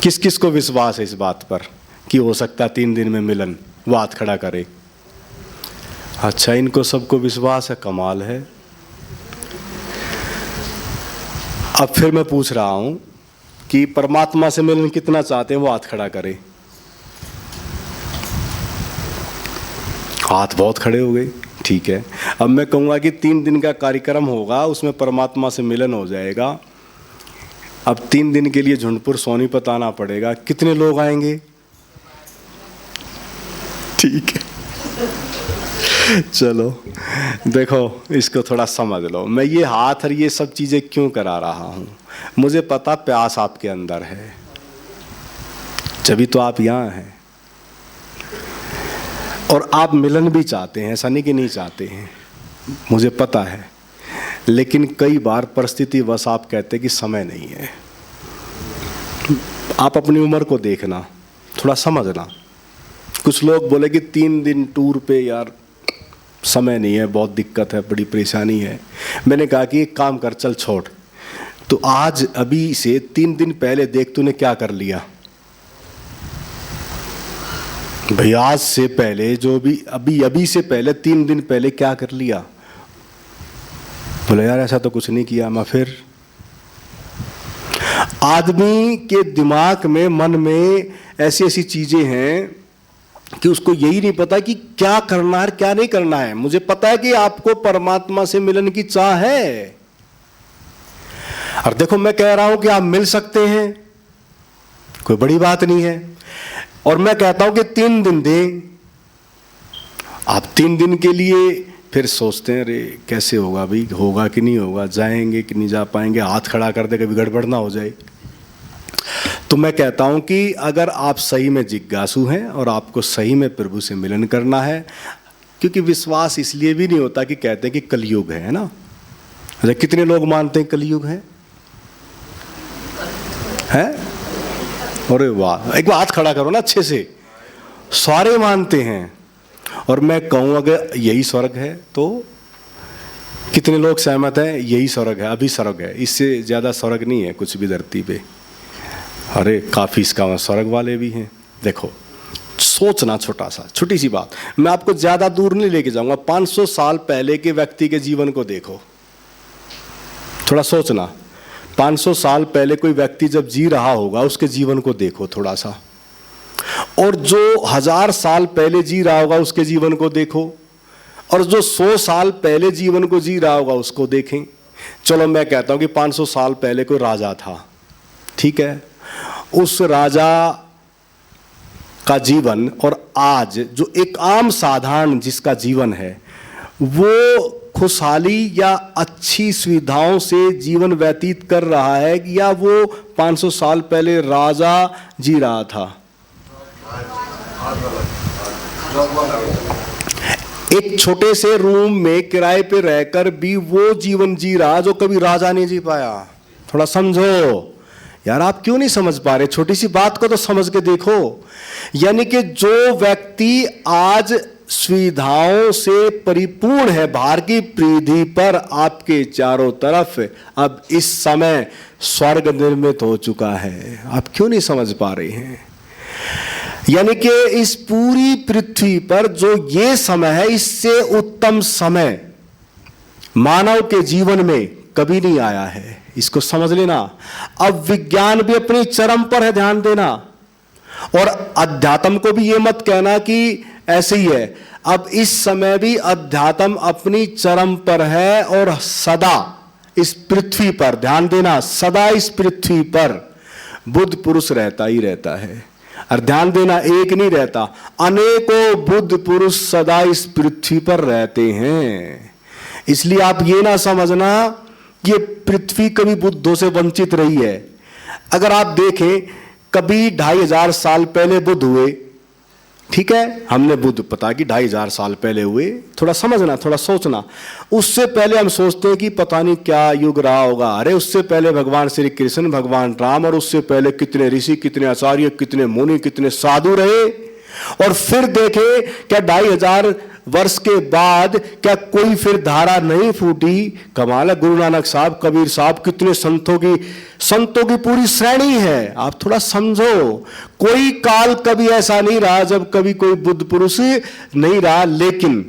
किस किस को विश्वास है इस बात पर कि हो सकता है 3 दिन में मिलन? वो हाथ खड़ा करे। अच्छा, इनको सबको विश्वास है, कमाल है। अब फिर मैं पूछ रहा हूं कि परमात्मा से मिलन कितना चाहते हैं? वो हाथ खड़ा करे। हाथ बहुत खड़े हो गए, ठीक है। अब मैं कहूँगा कि 3 दिन का कार्यक्रम होगा, उसमें परमात्मा से मिलन हो जाएगा। अब 3 दिन के लिए झुंडपुर सोनीपत आना पड़ेगा। कितने लोग आएंगे? ठीक है, चलो देखो, इसको थोड़ा समझ लो। मैं ये हाथ और ये सब चीज़ें क्यों करा रहा हूँ? मुझे पता प्यास आपके अंदर है, तभी तो आप यहाँ हैं। और आप मिलन भी चाहते हैं, ऐसा नहीं कि नहीं चाहते हैं, मुझे पता है। लेकिन कई बार परिस्थिति बस आप कहते हैं कि समय नहीं है। आप अपनी उम्र को देखना, थोड़ा समझना। कुछ लोग बोले कि 3 दिन टूर पे, यार समय नहीं है, बहुत दिक्कत है, बड़ी परेशानी है। मैंने कहा कि एक काम कर, चल छोड़, तो आज अभी से 3 दिन पहले देख तूने क्या कर लिया भाई। आज से पहले जो भी अभी से पहले 3 दिन पहले क्या कर लिया? बोले यार ऐसा तो कुछ नहीं किया। मैं फिर आदमी के दिमाग में, मन में ऐसी ऐसी चीजें हैं कि उसको यही नहीं पता कि क्या करना है क्या नहीं करना है। मुझे पता है कि आपको परमात्मा से मिलन की चाह है, और देखो मैं कह रहा हूं कि आप मिल सकते हैं, कोई बड़ी बात नहीं है। और मैं कहता हूं कि 3 दिन दें। आप 3 दिन के लिए फिर सोचते हैं अरे कैसे होगा भाई, होगा कि नहीं होगा, जाएंगे कि नहीं जा पाएंगे, हाथ खड़ा कर दे कभी गड़बड़ ना हो जाए। तो मैं कहता हूं कि अगर आप सही में जिज्ञासु हैं और आपको सही में प्रभु से मिलन करना है, क्योंकि विश्वास इसलिए भी नहीं होता कि कहते हैं कि कलयुग है ना। अच्छा, कितने लोग मानते हैं कलयुग है? अरे वाह, एक बार हाथ खड़ा करो ना अच्छे से। सारे मानते हैं। और मैं कहूँ अगर यही स्वर्ग है तो कितने लोग सहमत हैं? यही स्वर्ग है, अभी स्वर्ग है, इससे ज़्यादा स्वर्ग नहीं है कुछ भी धरती पे। अरे काफ़ी इसका स्वर्ग वाले भी हैं। देखो सोचना, छोटी सी बात, मैं आपको ज़्यादा दूर नहीं लेके जाऊँगा। 500 साल पहले के व्यक्ति के जीवन को देखो, थोड़ा सोचना। 500 साल पहले कोई व्यक्ति जब जी रहा होगा उसके जीवन को देखो थोड़ा सा, और जो 1000 साल पहले जी रहा होगा उसके जीवन को देखो, और जो 100 साल पहले जीवन को जी रहा होगा उसको देखें। चलो मैं कहता हूं कि 500 साल पहले कोई राजा था, ठीक है। उस राजा का जीवन और आज जो एक आम साधारण जिसका जीवन है, वो खुशहाली या अच्छी सुविधाओं से जीवन व्यतीत कर रहा है या वो 500 साल पहले राजा जी रहा था? एक छोटे से रूम में किराए पे रहकर भी वो जीवन जी रहा जो कभी राजा नहीं जी पाया। थोड़ा समझो यार, आप क्यों नहीं समझ पा रहे? छोटी सी बात को तो समझ के देखो। यानी कि जो व्यक्ति आज सुविधाओं से परिपूर्ण है, बाहर की परिधि पर आपके चारों तरफ अब इस समय स्वर्ग निर्मित हो चुका है, आप क्यों नहीं समझ पा रहे हैं? यानी कि इस पूरी पृथ्वी पर जो ये समय है, इससे उत्तम समय मानव के जीवन में कभी नहीं आया है, इसको समझ लेना। अब विज्ञान भी अपनी चरम पर है, ध्यान देना। और अध्यात्म को भी ये मत कहना कि ऐसे ही है। अब इस समय भी अध्यात्म अपनी चरम पर है, और सदा इस पृथ्वी पर, ध्यान देना, सदा इस पृथ्वी पर बुद्ध पुरुष रहता ही रहता है। और ध्यान देना, एक नहीं रहता, अनेकों बुद्ध पुरुष सदा इस पृथ्वी पर रहते हैं। इसलिए आप ये ना समझना कि ये पृथ्वी कभी बुद्धों से वंचित रही है। अगर आप देखें, कभी 2500 साल पहले बुद्ध हुए, ठीक है, हमने बुद्ध पता कि 2500 साल पहले हुए, थोड़ा समझना, थोड़ा सोचना। उससे पहले हम सोचते हैं कि पता नहीं क्या युग रहा होगा। अरे उससे पहले भगवान श्री कृष्ण, भगवान राम, और उससे पहले कितने ऋषि, कितने आचार्य, कितने मुनि, कितने साधु रहे। और फिर देखे क्या 2500 वर्ष के बाद क्या कोई फिर धारा नहीं फूटी? कमाल है, गुरु नानक साहब, कबीर साहब, कितने संतों की पूरी श्रेणी है। आप थोड़ा समझो, कोई काल कभी ऐसा नहीं रहा जब कभी कोई बुद्ध पुरुष नहीं रहा। लेकिन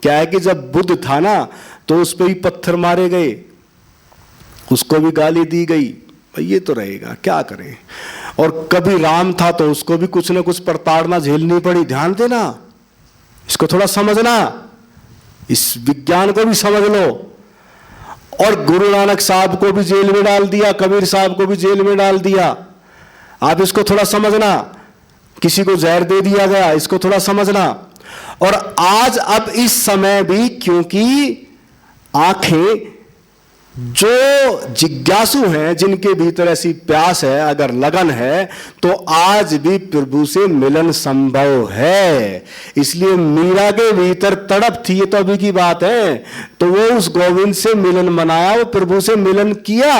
क्या है कि जब बुद्ध था ना, तो उस पर भी पत्थर मारे गए, उसको भी गाली दी गई, भाई ये तो रहेगा, क्या करें। और कभी राम था तो उसको भी कुछ ना कुछ प्रताड़ना झेलनी पड़ी। ध्यान देना, इसको थोड़ा समझना, इस विज्ञान को भी समझ लो। और गुरु नानक साहब को भी जेल में डाल दिया, कबीर साहब को भी जेल में डाल दिया। आप इसको थोड़ा समझना, किसी को जहर दे दिया गया, इसको थोड़ा समझना। और आज अब इस समय भी, क्योंकि आंखें जो जिज्ञासु हैं, जिनके भीतर ऐसी प्यास है, अगर लगन है, तो आज भी प्रभु से मिलन संभव है। इसलिए मीरा के भीतर तड़प थी, ये तो अभी की बात है, तो वो उस गोविंद से मिलन मनाया, वो प्रभु से मिलन किया।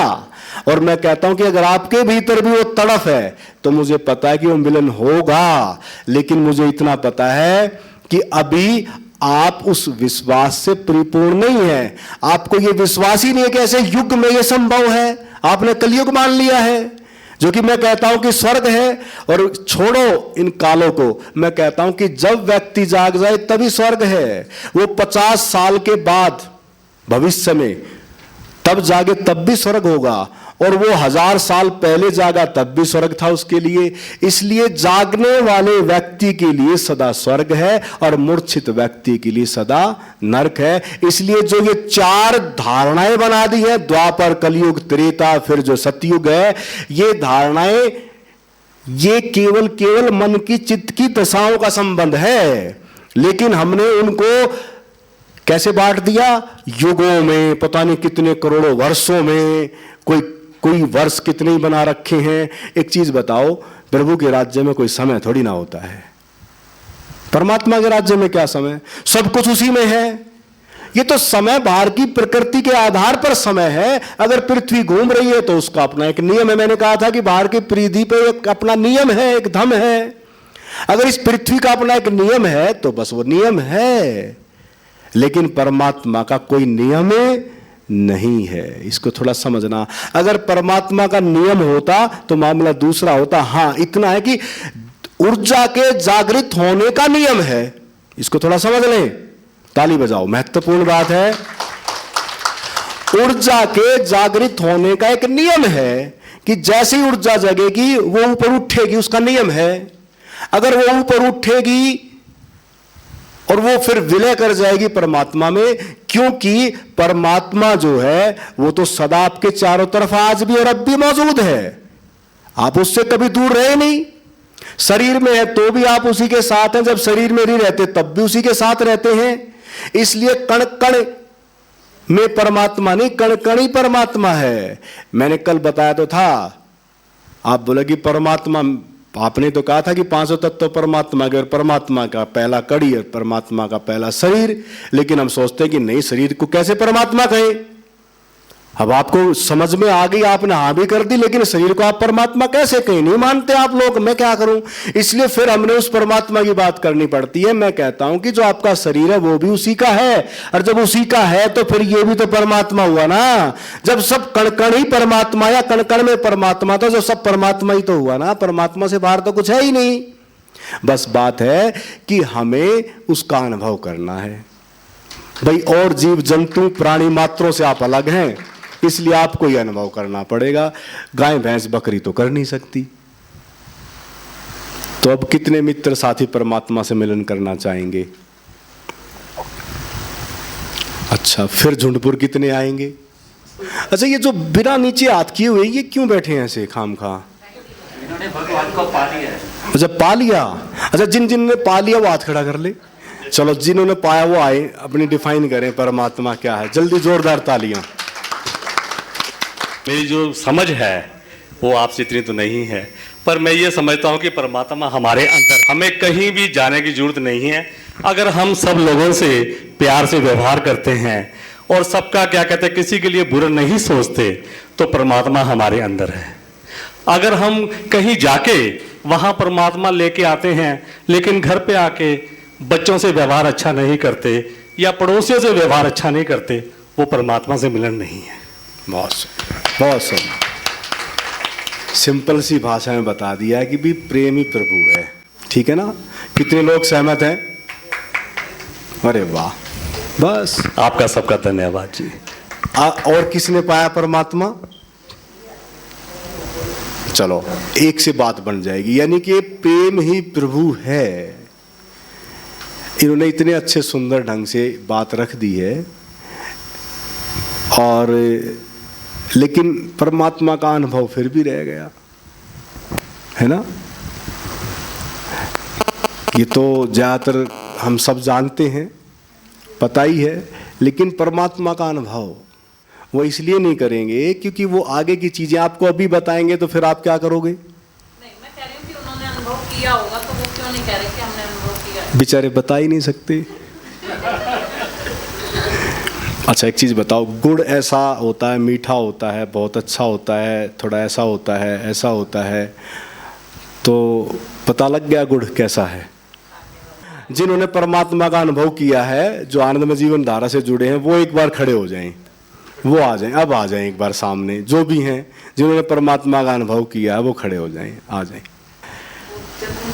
और मैं कहता हूं कि अगर आपके भीतर भी वो तड़प है, तो मुझे पता है कि वो मिलन होगा। लेकिन मुझे इतना पता है कि अभी आप उस विश्वास से परिपूर्ण नहीं है। आपको ये विश्वास ही नहीं है कि ऐसे युग में ये संभव है। आपने कलयुग मान लिया है, जो कि मैं कहता हूं कि स्वर्ग है। और छोड़ो इन कालों को, मैं कहता हूं कि जब व्यक्ति जाग जाए तभी स्वर्ग है। वो 50 साल के बाद भविष्य में तब जागे तब भी स्वर्ग होगा, और वो 1000 साल पहले जागा तब भी स्वर्ग था उसके लिए। इसलिए जागने वाले व्यक्ति के लिए सदा स्वर्ग है, और मूर्छित व्यक्ति के लिए सदा नरक है। इसलिए जो ये 4 धारणाएं बना दी है, द्वापर, कलयुग, त्रेता, फिर जो सतयुग है, ये धारणाएं ये केवल मन की, चित्त की दशाओं का संबंध है। लेकिन हमने उनको कैसे बांट दिया? युगों में, पता नहीं कितने करोड़ों वर्षों में, कोई वर्ष कितने ही बना रखे हैं। एक चीज बताओ, प्रभु के राज्य में कोई समय थोड़ी ना होता है। परमात्मा के राज्य में क्या समय? सब कुछ उसी में है। ये तो समय बाहर की प्रकृति के आधार पर समय है। अगर पृथ्वी घूम रही है तो उसका अपना एक नियम है। मैंने कहा था कि बाहर की परिधि पे एक अपना नियम है, एक धम है। अगर इस पृथ्वी का अपना एक नियम है तो बस वो नियम है। लेकिन परमात्मा का कोई नियम नहीं है, इसको थोड़ा समझना। अगर परमात्मा का नियम होता तो मामला दूसरा होता। हां, इतना है कि ऊर्जा के जागृत होने का नियम है, इसको थोड़ा समझ लें। ताली बजाओ, महत्वपूर्ण बात है। ऊर्जा के जागृत होने का एक नियम है कि जैसे ही ऊर्जा जगेगी वो ऊपर उठेगी, उसका नियम है। अगर वो ऊपर उठेगी और वो फिर विलय कर जाएगी परमात्मा में, क्योंकि परमात्मा जो है वो तो सदा आपके चारों तरफ आज भी और अब भी मौजूद है। आप उससे कभी दूर रहे नहीं। शरीर में है तो भी आप उसी के साथ हैं, जब शरीर में नहीं रहते तब भी उसी के साथ रहते हैं। इसलिए कण कण में परमात्मा नहीं, कण कण ही परमात्मा है। मैंने कल बताया तो था, आप बोले कि परमात्मा, आपने तो कहा था कि 500 तत्व तो परमात्मा के, और परमात्मा का पहला कड़ी और परमात्मा का पहला शरीर। लेकिन हम सोचते हैं कि नहीं, शरीर को कैसे परमात्मा कहें। अब आपको समझ में आ गई, आपने हाँ भी कर दी, लेकिन शरीर को आप परमात्मा कैसे कहें? नहीं मानते आप लोग, मैं क्या करूं। इसलिए फिर हमने उस परमात्मा की बात करनी पड़ती है। मैं कहता हूं कि जो आपका शरीर है वो भी उसी का है, और जब उसी का है तो फिर ये भी तो परमात्मा हुआ ना। जब सब कण कण ही परमात्मा या कण कण में परमात्मा, तो जब सब परमात्मा ही तो हुआ ना। परमात्मा से बाहर तो कुछ है ही नहीं। बस बात है कि हमें उसका अनुभव करना है। भाई, और जीव जंतु प्राणी मात्रों से आप अलग हैं, इसलिए आपको यह अनुभव करना पड़ेगा। गाय भैंस बकरी तो कर नहीं सकती। तो अब कितने मित्र साथी परमात्मा से मिलन करना चाहेंगे? अच्छा, फिर झुंडपुर कितने आएंगे? अच्छा, ये जो बिना नीचे हाथ किए हुए ये क्यों बैठे हैं ऐसे खाम खा? इन्होंने भगवान को पा लिया है। अच्छा पा लिया। अच्छा जिन्होंने पा लिया वो हाथ खड़ा कर ले। चलो जिन्होंने पाया वो आए, अपनी डिफाइन करें परमात्मा क्या है, जल्दी जोरदार तालियां। मेरी जो समझ है वो आपसे इतनी तो नहीं है, पर मैं ये समझता हूँ कि परमात्मा हमारे अंदर, हमें कहीं भी जाने की जरूरत नहीं है। अगर हम सब लोगों से प्यार से व्यवहार करते हैं और सबका क्या कहते हैं किसी के लिए बुरा नहीं सोचते, तो परमात्मा हमारे अंदर है। अगर हम कहीं जाके वहाँ परमात्मा लेके आते हैं, लेकिन घर पे आके बच्चों से व्यवहार अच्छा नहीं करते या पड़ोसियों से व्यवहार अच्छा नहीं करते, वो परमात्मा से मिलन नहीं है। बहुत सिंपल सी भाषा में बता दिया है कि भी प्रेम ही प्रभु है। ठीक है ना? कितने लोग सहमत हैं? अरे वाह, बस आपका सबका धन्यवाद जी। और किसने पाया परमात्मा? चलो एक से बात बन जाएगी, यानी कि प्रेम ही प्रभु है। इन्होंने इतने अच्छे सुंदर ढंग से बात रख दी है, और लेकिन परमात्मा का अनुभव फिर भी रह गया है ना। ये तो ज्यादातर हम सब जानते हैं, पता ही है, लेकिन परमात्मा का अनुभव वो इसलिए नहीं करेंगे क्योंकि वो आगे की चीजें आपको अभी बताएंगे, तो फिर आप क्या करोगे? नहीं, मैं कह रही हूँ कि उन्होंने अनुभव किया होगा, तो वो क्यों नहीं कह रहे कि हमने अनुभव किया है? बेचारे बता ही नहीं सकते। अच्छा एक चीज बताओ, गुड़ ऐसा होता है, मीठा होता है, बहुत अच्छा होता है, थोड़ा ऐसा होता है, ऐसा होता है, तो पता लग गया गुड़ कैसा है। जिन्होंने परमात्मा का अनुभव किया है, जो आनंदमय जीवन धारा से जुड़े हैं, वो एक बार खड़े हो जाएं, वो आ जाएं, अब आ जाएं एक बार सामने, जो भी हैं जिन्होंने परमात्मा का अनुभव किया है वो खड़े हो जाएं, आ जाएं।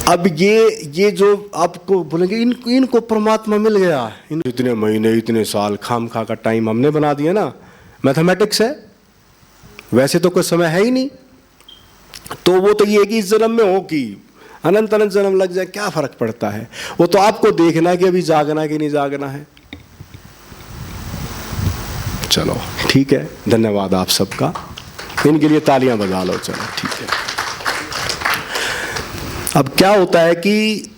अब ये जो आपको बोलेंगे इनको परमात्मा मिल गया, इतने महीने इतने साल खाम खा का टाइम हमने बना दिया ना, मैथमेटिक्स है, वैसे तो कोई समय है ही नहीं। तो वो तो ये है कि इस जन्म में हो कि अनंत अनंत जन्म लग जाए, क्या फर्क पड़ता है? वो तो आपको देखना है कि अभी जागना है कि नहीं जागना है। चलो ठीक है, धन्यवाद आप सबका, इनके लिए तालियां बजा लो। चलो ठीक है। अब क्या होता है कि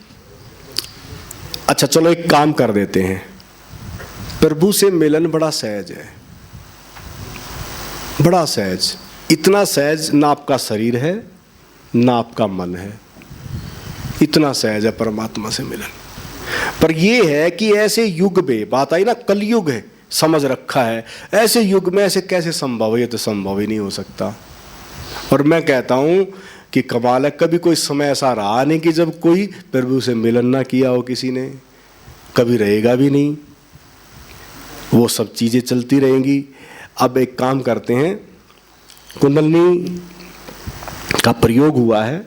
अच्छा चलो एक काम कर देते हैं, प्रभु से मिलन बड़ा सहज है, बड़ा सहज, इतना सहज ना आपका शरीर है ना आपका मन है, इतना सहज है परमात्मा से मिलन। पर यह है कि ऐसे युग में, बात आई ना कलयुग है, समझ रखा है, ऐसे युग में ऐसे कैसे संभव है? ये तो संभव ही नहीं हो सकता। और मैं कहता हूं कि कमाल है, कभी कोई समय ऐसा रहा नहीं कि जब कोई प्रभु से मिलन ना किया हो किसी ने, कभी रहेगा भी नहीं, वो सब चीजें चलती रहेंगी। अब एक काम करते हैं, कुंडलनी का प्रयोग हुआ है,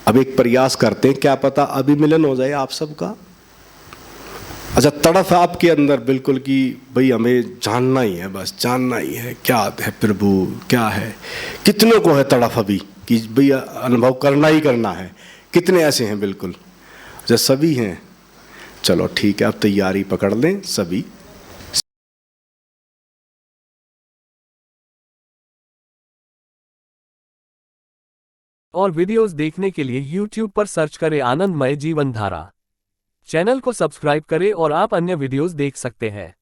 अब एक प्रयास करते हैं, क्या पता अभी मिलन हो जाए आप सबका। अच्छा तड़फ आपके अंदर बिल्कुल कि भाई हमें जानना ही है, बस जानना ही है क्या है प्रभु, क्या है। कितनों को है तड़फ अभी कि भाई अनुभव करना ही करना है? कितने ऐसे हैं? बिल्कुल जब सभी हैं, चलो ठीक है, अब तैयारी पकड़ लें सभी। और वीडियोस देखने के लिए YouTube पर सर्च करें आनंदमय जीवन धारा। चैनल को सब्सक्राइब करें और आप अन्य वीडियोस देख सकते हैं।